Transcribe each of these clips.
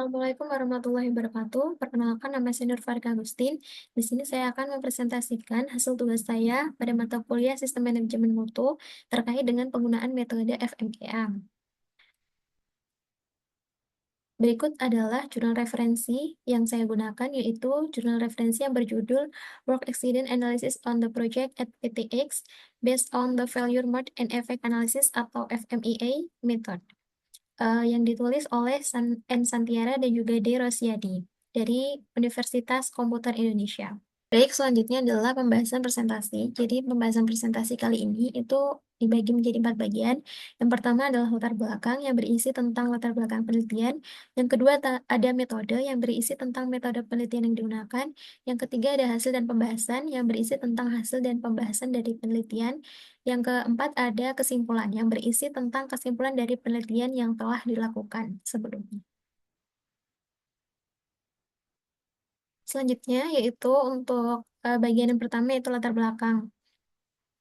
Assalamualaikum warahmatullahi wabarakatuh. Perkenalkan, nama saya Nurfarika Agustin. Di sini saya akan mempresentasikan hasil tugas saya pada mata kuliah Sistem Manajemen Mutu terkait dengan penggunaan metode FMEA. Berikut adalah jurnal referensi yang saya gunakan, yaitu jurnal referensi yang berjudul Work Accident Analysis on the Project at PTX based on the Failure Mode and Effect Analysis atau FMEA method, yang ditulis oleh N. Santiara dan juga D. Rosiadi dari Universitas Komputer Indonesia. Baik, selanjutnya adalah pembahasan presentasi. Jadi, pembahasan presentasi kali ini itu dibagi menjadi 4 bagian. Yang pertama adalah latar belakang yang berisi tentang latar belakang penelitian. Yang kedua ada metode yang berisi tentang metode penelitian yang digunakan. Yang ketiga ada hasil dan pembahasan yang berisi tentang hasil dan pembahasan dari penelitian. Yang keempat ada kesimpulan yang berisi tentang kesimpulan dari penelitian yang telah dilakukan sebelumnya. Selanjutnya yaitu untuk bagian yang pertama yaitu latar belakang.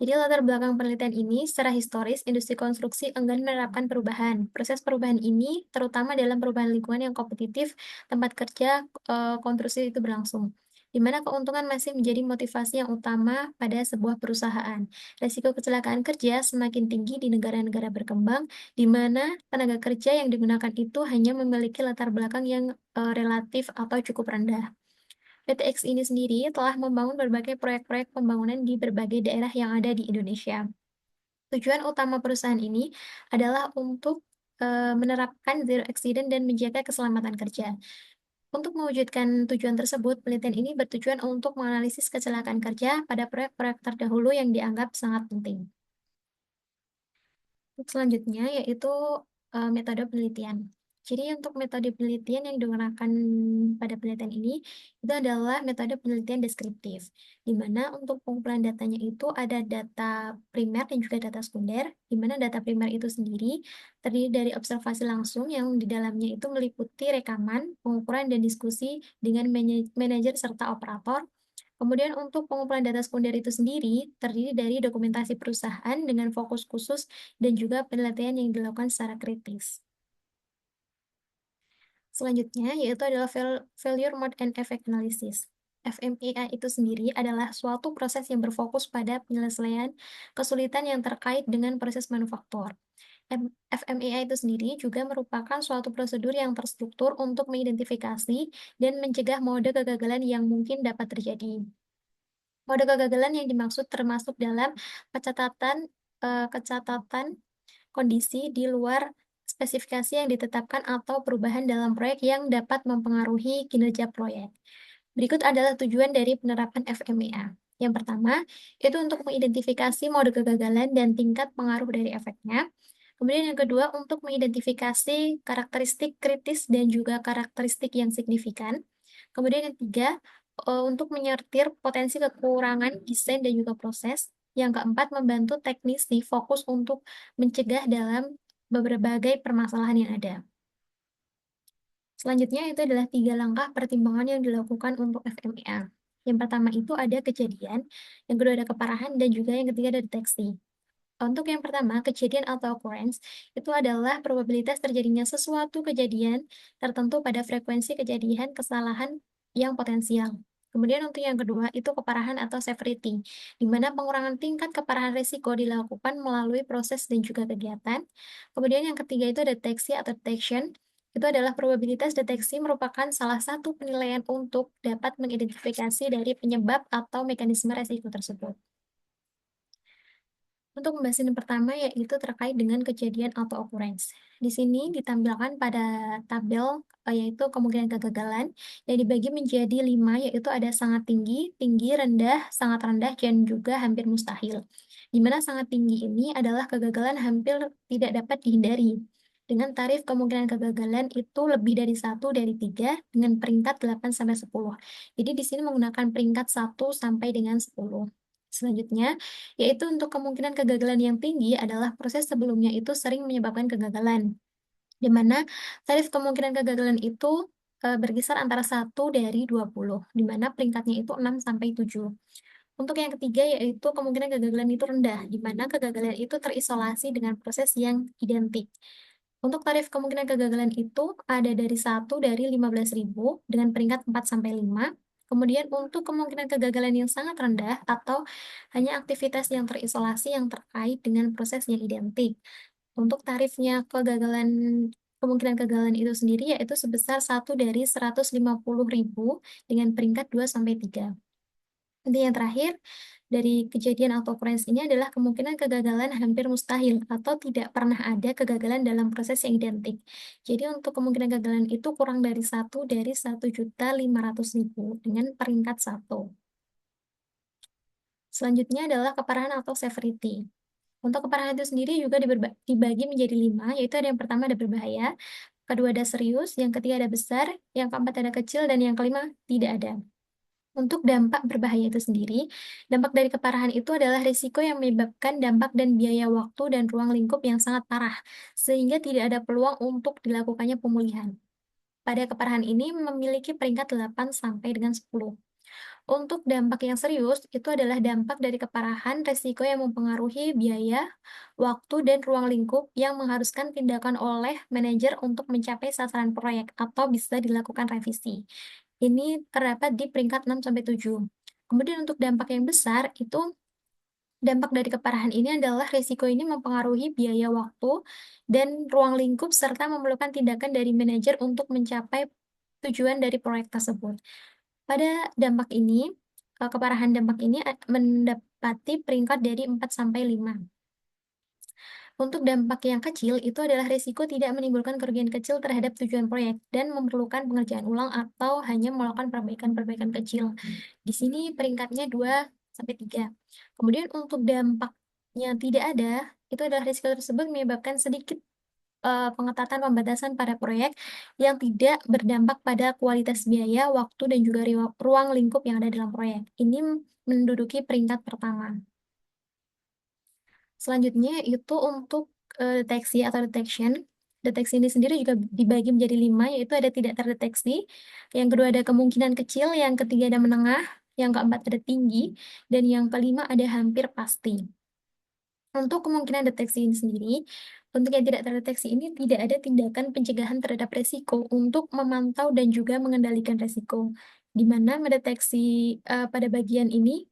Jadi latar belakang penelitian ini secara historis industri konstruksi enggan menerapkan perubahan. Proses perubahan ini terutama dalam perubahan lingkungan yang kompetitif tempat kerja konstruksi itu berlangsung, di mana keuntungan masih menjadi motivasi yang utama pada sebuah perusahaan. Resiko kecelakaan kerja semakin tinggi di negara-negara berkembang, di mana tenaga kerja yang digunakan itu hanya memiliki latar belakang yang relatif atau cukup rendah. PTX ini sendiri telah membangun berbagai proyek-proyek pembangunan di berbagai daerah yang ada di Indonesia. Tujuan utama perusahaan ini adalah untuk menerapkan zero accident dan menjaga keselamatan kerja. Untuk mewujudkan tujuan tersebut, penelitian ini bertujuan untuk menganalisis kecelakaan kerja pada proyek-proyek terdahulu yang dianggap sangat penting. Selanjutnya yaitu metode penelitian. Jadi untuk metode penelitian yang digunakan pada penelitian ini itu adalah metode penelitian deskriptif, di mana untuk pengumpulan datanya itu ada data primer dan juga data sekunder, di mana data primer itu sendiri terdiri dari observasi langsung yang di dalamnya itu meliputi rekaman, pengukuran, dan diskusi dengan manajer serta operator. Kemudian untuk pengumpulan data sekunder itu sendiri terdiri dari dokumentasi perusahaan dengan fokus khusus dan juga penelitian yang dilakukan secara kritis. Selanjutnya yaitu adalah Failure Mode and Effect Analysis. FMEA itu sendiri adalah suatu proses yang berfokus pada penyelesaian kesulitan yang terkait dengan proses manufaktur. FMEA itu sendiri juga merupakan suatu prosedur yang terstruktur untuk mengidentifikasi dan mencegah mode kegagalan yang mungkin dapat terjadi. Mode kegagalan yang dimaksud termasuk dalam kecatatan kondisi di luar spesifikasi yang ditetapkan atau perubahan dalam proyek yang dapat mempengaruhi kinerja proyek. Berikut adalah tujuan dari penerapan FMEA. Yang pertama, itu untuk mengidentifikasi mode kegagalan dan tingkat pengaruh dari efeknya. Kemudian yang kedua, untuk mengidentifikasi karakteristik kritis dan juga karakteristik yang signifikan. Kemudian yang ketiga, untuk menyortir potensi kekurangan desain dan juga proses. Yang keempat, membantu teknisi fokus untuk mencegah dalam berbagai permasalahan yang ada. Selanjutnya itu adalah 3 langkah pertimbangan yang dilakukan untuk FMEA. Yang pertama itu ada kejadian, yang kedua ada keparahan, dan juga yang ketiga ada deteksi. Untuk yang pertama, kejadian atau occurrence, itu adalah probabilitas terjadinya sesuatu kejadian tertentu pada frekuensi kejadian kesalahan yang potensial. Kemudian untuk yang kedua, itu keparahan atau severity, di mana pengurangan tingkat keparahan risiko dilakukan melalui proses dan juga kegiatan. Kemudian yang ketiga itu deteksi atau detection, itu adalah probabilitas deteksi merupakan salah satu penilaian untuk dapat mengidentifikasi dari penyebab atau mekanisme resiko tersebut. Untuk pembahasan yang pertama yaitu terkait dengan kejadian atau occurrence. Di sini ditampilkan pada tabel yaitu kemungkinan kegagalan yang dibagi menjadi 5 yaitu ada sangat tinggi, tinggi, rendah, sangat rendah, dan juga hampir mustahil. Di mana sangat tinggi ini adalah kegagalan hampir tidak dapat dihindari. Dengan tarif kemungkinan kegagalan itu lebih dari 1 dari 3 dengan peringkat 8 sampai 10. Jadi di sini menggunakan peringkat 1 sampai dengan 10. Selanjutnya, yaitu untuk kemungkinan kegagalan yang tinggi adalah proses sebelumnya itu sering menyebabkan kegagalan, di mana tarif kemungkinan kegagalan itu berkisar antara 1 dari 20, di mana peringkatnya itu 6 sampai 7. Untuk yang ketiga yaitu kemungkinan kegagalan itu rendah, di mana kegagalan itu terisolasi dengan proses yang identik. Untuk tarif kemungkinan kegagalan itu ada dari 1 dari 15.000 dengan peringkat 4 sampai 5. Kemudian untuk kemungkinan kegagalan yang sangat rendah atau hanya aktivitas yang terisolasi yang terkait dengan proses yang identik. Untuk tarifnya kemungkinan kegagalan itu sendiri yaitu sebesar 1 dari 150.000 dengan peringkat 2 sampai 3. Nanti yang terakhir, dari kejadian atau occurrence ini adalah kemungkinan kegagalan hampir mustahil atau tidak pernah ada kegagalan dalam proses yang identik. Jadi untuk kemungkinan kegagalan itu kurang dari 1 dari 1.500.000 dengan peringkat 1. Selanjutnya adalah keparahan atau severity. Untuk keparahan itu sendiri juga dibagi menjadi 5, yaitu ada yang pertama ada berbahaya, kedua ada serius, yang ketiga ada besar, yang keempat ada kecil, dan yang kelima tidak ada. Untuk dampak berbahaya itu sendiri, dampak dari keparahan itu adalah risiko yang menyebabkan dampak dan biaya waktu dan ruang lingkup yang sangat parah, sehingga tidak ada peluang untuk dilakukannya pemulihan. Pada keparahan ini memiliki peringkat 8 sampai dengan 10. Untuk dampak yang serius, itu adalah dampak dari keparahan risiko yang mempengaruhi biaya, waktu, dan ruang lingkup yang mengharuskan tindakan oleh manajer untuk mencapai sasaran proyek atau bisa dilakukan revisi. Ini terdapat di peringkat 6 sampai 7. Kemudian untuk dampak yang besar, itu dampak dari keparahan ini adalah risiko ini mempengaruhi biaya waktu dan ruang lingkup serta memerlukan tindakan dari manajer untuk mencapai tujuan dari proyek tersebut. Pada dampak ini, keparahan dampak ini mendapati peringkat dari 4 sampai 5. Untuk dampak yang kecil, itu adalah risiko tidak menimbulkan kerugian kecil terhadap tujuan proyek dan memerlukan pengerjaan ulang atau hanya melakukan perbaikan-perbaikan kecil. Di sini peringkatnya 2 sampai 3. Kemudian untuk dampaknya tidak ada, itu adalah risiko tersebut menyebabkan sedikit pengetatan pembatasan pada proyek yang tidak berdampak pada kualitas biaya, waktu, dan juga ruang lingkup yang ada dalam proyek. Ini menduduki peringkat pertama. Selanjutnya itu untuk, deteksi atau detection. Deteksi ini sendiri juga dibagi menjadi 5, yaitu ada tidak terdeteksi, yang kedua ada kemungkinan kecil, yang ketiga ada menengah, yang keempat ada tinggi, dan yang kelima ada hampir pasti. Untuk kemungkinan deteksi ini sendiri, untuk yang tidak terdeteksi ini tidak ada tindakan pencegahan terhadap resiko untuk memantau dan juga mengendalikan resiko, di mana mendeteksi pada bagian ini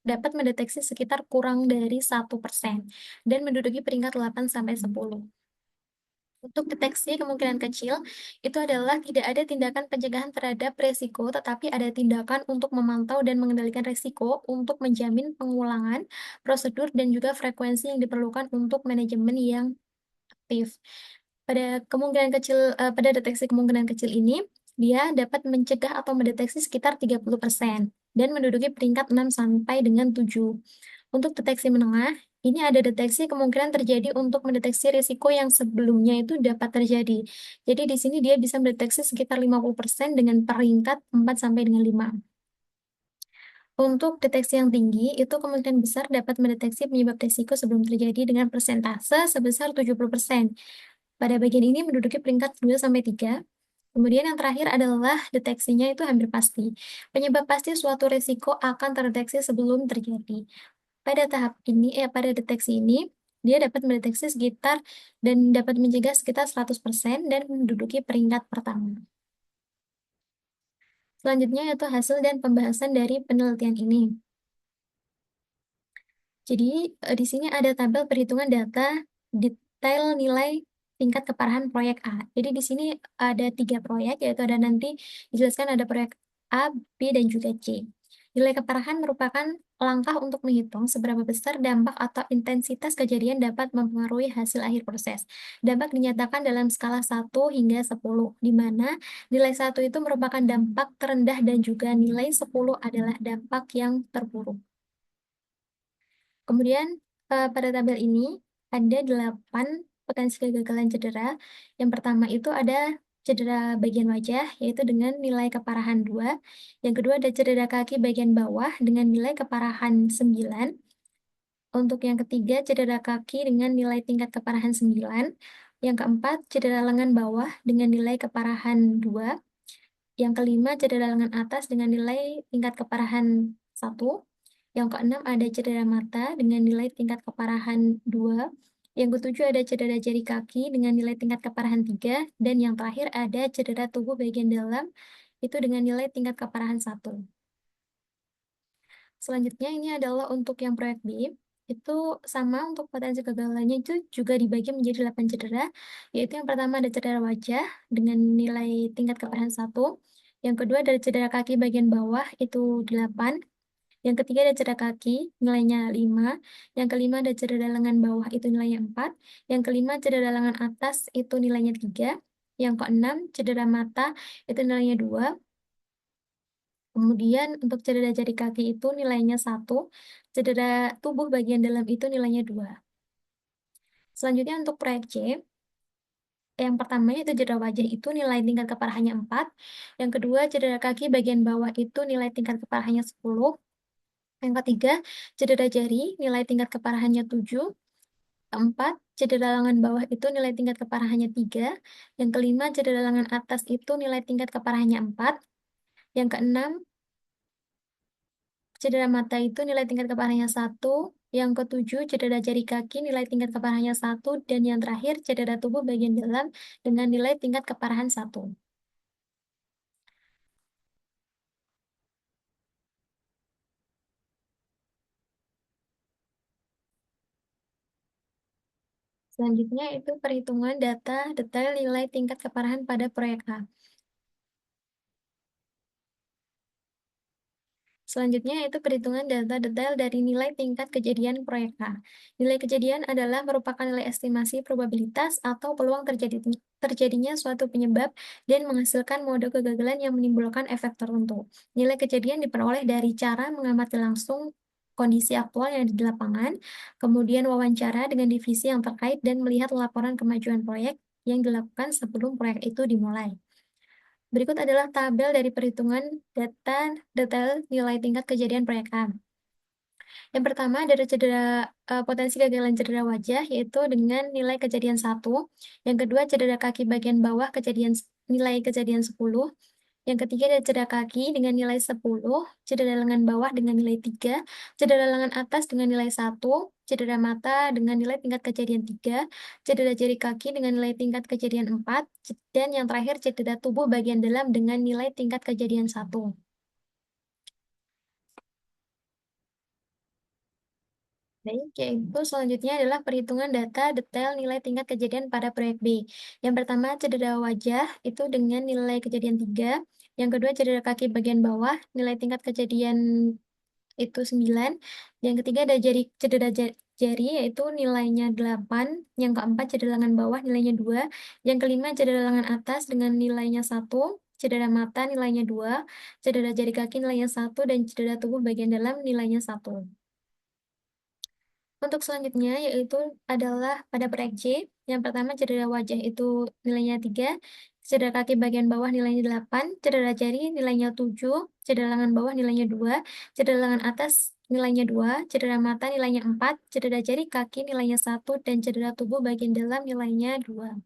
dapat mendeteksi sekitar kurang dari 1% dan menduduki peringkat 8 sampai 10. Untuk deteksi kemungkinan kecil, itu adalah tidak ada tindakan pencegahan terhadap resiko, tetapi ada tindakan untuk memantau dan mengendalikan resiko untuk menjamin pengulangan, prosedur, dan juga frekuensi yang diperlukan untuk manajemen yang aktif. Pada deteksi kemungkinan kecil ini, dia dapat mencegah atau mendeteksi sekitar 30% dan menduduki peringkat 6 sampai dengan 7. Untuk deteksi menengah, ini ada deteksi kemungkinan terjadi untuk mendeteksi risiko yang sebelumnya itu dapat terjadi. Jadi di sini dia bisa mendeteksi sekitar 50% dengan peringkat 4 sampai dengan 5. Untuk deteksi yang tinggi, itu kemungkinan besar dapat mendeteksi penyebab risiko sebelum terjadi dengan persentase sebesar 70%. Pada bagian ini menduduki peringkat 2 sampai 3. Kemudian yang terakhir adalah deteksinya itu hampir pasti. Penyebab pasti suatu risiko akan terdeteksi sebelum terjadi. Pada deteksi ini, dia dapat mendeteksi sekitar dan dapat mencegah sekitar 100% dan menduduki peringkat pertama. Selanjutnya yaitu hasil dan pembahasan dari penelitian ini. Jadi, di sini ada tabel perhitungan data detail nilai tingkat keparahan proyek A. Jadi di sini ada 3 proyek, yaitu ada nanti dijelaskan ada proyek A, B, dan juga C. Nilai keparahan merupakan langkah untuk menghitung seberapa besar dampak atau intensitas kejadian dapat mempengaruhi hasil akhir proses. Dampak dinyatakan dalam skala 1 hingga 10, di mana nilai 1 itu merupakan dampak terendah dan juga nilai 10 adalah dampak yang terburuk. Kemudian, pada tabel ini ada 8 potensi kegagalan cedera. Yang pertama itu ada cedera bagian wajah, yaitu dengan nilai keparahan 2. Yang kedua ada cedera kaki bagian bawah dengan nilai keparahan 9. Untuk yang ketiga, cedera kaki dengan nilai tingkat keparahan 9. Yang keempat, cedera lengan bawah dengan nilai keparahan 2. Yang kelima, cedera lengan atas dengan nilai tingkat keparahan 1. Yang keenam ada cedera mata dengan nilai tingkat keparahan 2. Yang ketujuh ada cedera jari kaki dengan nilai tingkat keparahan 3, dan yang terakhir ada cedera tubuh bagian dalam, itu dengan nilai tingkat keparahan 1. Selanjutnya ini adalah untuk yang proyek B, itu sama untuk potensi kegagalannya itu juga dibagi menjadi 8 cedera, yaitu yang pertama ada cedera wajah dengan nilai tingkat keparahan 1, yang kedua ada cedera kaki bagian bawah itu 8, yang ketiga ada cedera kaki nilainya 5, yang kelima ada cedera lengan bawah itu nilainya 4, yang kelima cedera lengan atas itu nilainya 3, yang keenam cedera mata itu nilainya 2. Kemudian untuk cedera jari kaki itu nilainya 1, cedera tubuh bagian dalam itu nilainya 2. Selanjutnya untuk proyek C, yang pertama itu cedera wajah itu nilai tingkat keparahannya 4, yang kedua cedera kaki bagian bawah itu nilai tingkat keparahannya 10, yang ketiga cedera jari nilai tingkat keparahannya 7, keempat cedera lengan bawah itu nilai tingkat keparahannya 3, yang kelima cedera lengan atas itu nilai tingkat keparahannya 4, yang keenam cedera mata itu nilai tingkat keparahannya 1, yang ketujuh cedera jari kaki nilai tingkat keparahannya 1, dan yang terakhir cedera tubuh bagian dalam dengan nilai tingkat keparahan 1. Selanjutnya itu perhitungan data detail nilai tingkat keparahan pada proyek A. Selanjutnya itu perhitungan data detail dari nilai tingkat kejadian proyek A. Nilai kejadian adalah merupakan nilai estimasi probabilitas atau peluang terjadinya suatu penyebab dan menghasilkan mode kegagalan yang menimbulkan efek tertentu. Nilai kejadian diperoleh dari cara mengamati langsung kondisi aktual yang ada di lapangan, kemudian wawancara dengan divisi yang terkait dan melihat laporan kemajuan proyek yang dilakukan sebelum proyek itu dimulai. Berikut adalah tabel dari perhitungan data detail nilai tingkat kejadian proyek A. Yang pertama dari potensi kegagalan cedera wajah, yaitu dengan nilai kejadian 1. Yang kedua cedera kaki bagian bawah nilai kejadian 10. Yang ketiga ada cedera kaki dengan nilai 10, cedera lengan bawah dengan nilai 3, cedera lengan atas dengan nilai 1, cedera mata dengan nilai tingkat kejadian 3, cedera jari kaki dengan nilai tingkat kejadian 4, dan yang terakhir cedera tubuh bagian dalam dengan nilai tingkat kejadian 1. Baik, yaitu selanjutnya adalah perhitungan data detail nilai tingkat kejadian pada proyek B. Yang pertama, cedera wajah itu dengan nilai kejadian 3. Yang kedua, cedera kaki bagian bawah, nilai tingkat kejadian itu 9. Yang ketiga, ada cedera jari, yaitu nilainya 8. Yang keempat, cedera lengan bawah, nilainya 2. Yang kelima, cedera lengan atas dengan nilainya 1. Cedera mata nilainya 2. Cedera jari kaki nilainya 1. Dan cedera tubuh bagian dalam nilainya 1. Untuk selanjutnya yaitu adalah pada proyek C, yang pertama cedera wajah itu nilainya 3, cedera kaki bagian bawah nilainya 8, cedera jari nilainya 7, cedera lengan bawah nilainya 2, cedera lengan atas nilainya 2, cedera mata nilainya 4, cedera jari kaki nilainya 1, dan cedera tubuh bagian dalam nilainya 2.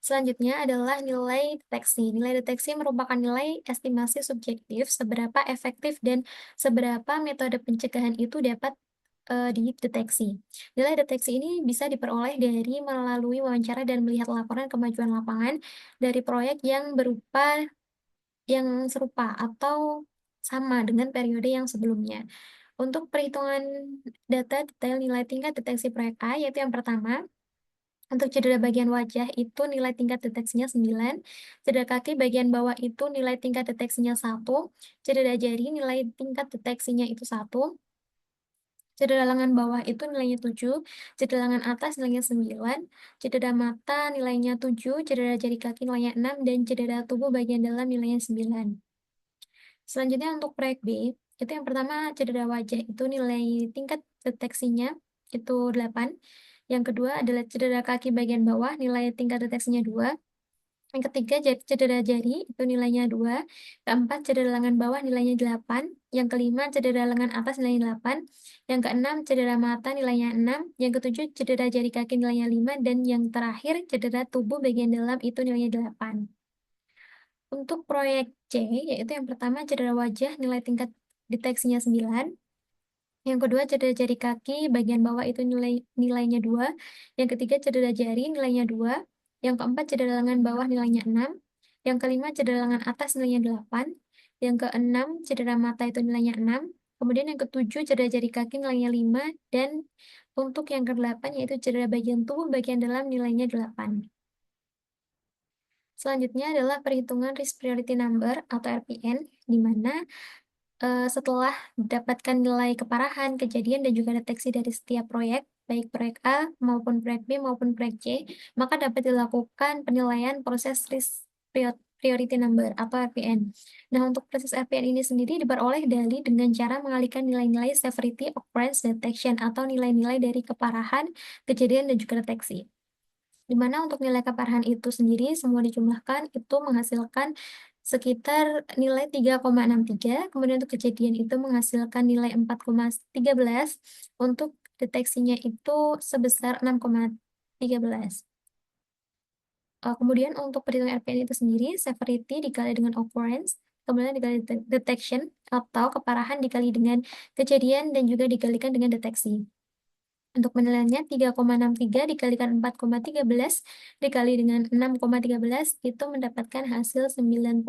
Selanjutnya adalah nilai deteksi. Nilai deteksi merupakan nilai estimasi subjektif seberapa efektif dan seberapa metode pencegahan itu dapat dideteksi. Nilai deteksi ini bisa diperoleh dari melalui wawancara dan melihat laporan kemajuan lapangan dari proyek yang serupa atau sama dengan periode yang sebelumnya. Untuk perhitungan data detail nilai tingkat deteksi proyek A, yaitu yang pertama, untuk cedera bagian wajah itu nilai tingkat deteksinya 9, cedera kaki bagian bawah itu nilai tingkat deteksinya 1, cedera jari nilai tingkat deteksinya itu 1, cedera lengan bawah itu nilainya 7, cedera lengan atas nilainya 9, cedera mata nilainya 7, cedera jari kaki nilainya 6, dan cedera tubuh bagian dalam nilainya 9. Selanjutnya untuk proyek B, itu yang pertama cedera wajah itu nilai tingkat deteksinya itu 8. Yang kedua adalah cedera kaki bagian bawah, nilai tingkat deteksinya 2. Yang ketiga, cedera jari, itu nilainya 2. Keempat, cedera lengan bawah, nilainya 8. Yang kelima, cedera lengan atas, nilainya 8. Yang keenam, cedera mata, nilainya 6. Yang ketujuh, cedera jari kaki, nilainya 5. Dan yang terakhir, cedera tubuh bagian dalam, itu nilainya 8. Untuk proyek C, yaitu yang pertama, cedera wajah, nilai tingkat deteksinya 9. Yang kedua, cedera jari kaki, bagian bawah itu nilainya 2. Yang ketiga, cedera jari, nilainya 2. Yang keempat, cedera lengan bawah, nilainya 6. Yang kelima, cedera lengan atas, nilainya 8. Yang keenam, cedera mata itu nilainya 6. Kemudian yang ketujuh, cedera jari kaki, nilainya 5. Dan untuk yang kedelapan, yaitu cedera bagian tubuh, bagian dalam, nilainya 8. Selanjutnya adalah perhitungan Risk Priority Number atau RPN, di mana setelah mendapatkan nilai keparahan, kejadian, dan juga deteksi dari setiap proyek, baik proyek A maupun proyek B maupun proyek C, maka dapat dilakukan penilaian proses Risk Priority Number atau RPN. Nah, untuk proses RPN ini sendiri diperoleh dengan cara mengalihkan nilai-nilai Severity Occurrence Detection atau nilai-nilai dari keparahan, kejadian, dan juga deteksi. Di mana untuk nilai keparahan itu sendiri semua dijumlahkan itu menghasilkan sekitar nilai 3,63, kemudian untuk kejadian itu menghasilkan nilai 4,13, untuk deteksinya itu sebesar 6,13. Kemudian untuk perhitungan RPN itu sendiri, severity dikali dengan occurrence, kemudian dikali detection atau keparahan dikali dengan kejadian dan juga dikalikan dengan deteksi. Untuk penilaiannya 3,63 dikalikan 4,13 dikali dengan 6,13 itu mendapatkan hasil 91,9.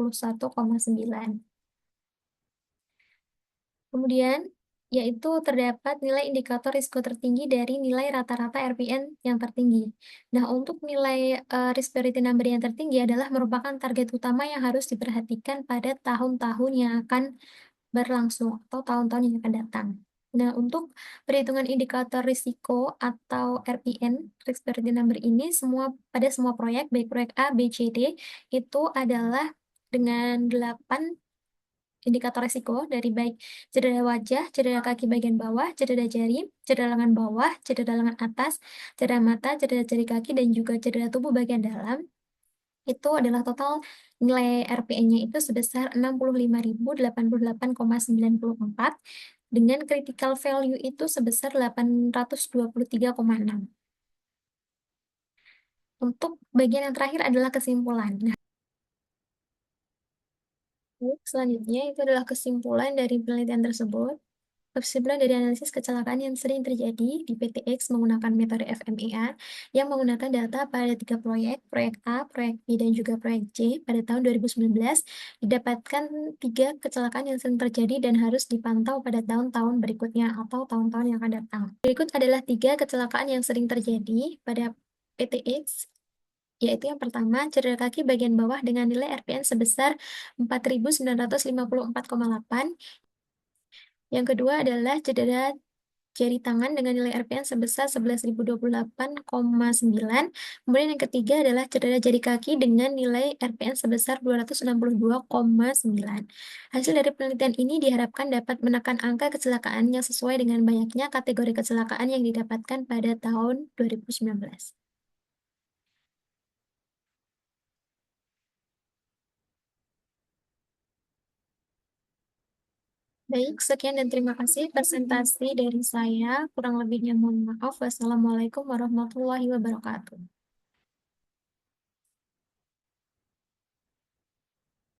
Kemudian, yaitu terdapat nilai indikator risiko tertinggi dari nilai rata-rata RPN yang tertinggi. Nah, untuk nilai risk priority number yang tertinggi adalah merupakan target utama yang harus diperhatikan pada tahun-tahun yang akan berlangsung atau tahun-tahun yang akan datang. Nah, untuk perhitungan indikator risiko atau RPN, Risk Priority Number ini pada semua proyek, baik proyek A, B, C, D, itu adalah dengan 8 indikator risiko dari baik cedera wajah, cedera kaki bagian bawah, cedera jari, cedera lengan bawah, cedera lengan atas, cedera mata, cedera jari kaki, dan juga cedera tubuh bagian dalam. Itu adalah total nilai RPN-nya itu sebesar 65.088,94 dengan critical value itu sebesar 823,6. Untuk bagian yang terakhir adalah kesimpulan. Nah, selanjutnya itu adalah kesimpulan dari penelitian tersebut. Kesimpulan dari analisis kecelakaan yang sering terjadi di PTX menggunakan metode FMEA yang menggunakan data pada 3 proyek, proyek A, proyek B, dan juga proyek C pada tahun 2019, didapatkan 3 kecelakaan yang sering terjadi dan harus dipantau pada tahun-tahun berikutnya atau tahun-tahun yang akan datang. Berikut adalah 3 kecelakaan yang sering terjadi pada PTX, yaitu yang pertama, cedera kaki bagian bawah dengan nilai RPN sebesar 4.954,8. Yang kedua adalah cedera jari tangan dengan nilai RPN sebesar 11.028,9. Kemudian yang ketiga adalah cedera jari kaki dengan nilai RPN sebesar 262,9. Hasil dari penelitian ini diharapkan dapat menekan angka kecelakaan yang sesuai dengan banyaknya kategori kecelakaan yang didapatkan pada tahun 2019. Baik, sekian dan terima kasih presentasi dari saya. Kurang lebihnya mohon maaf. Wassalamualaikum warahmatullahi wabarakatuh.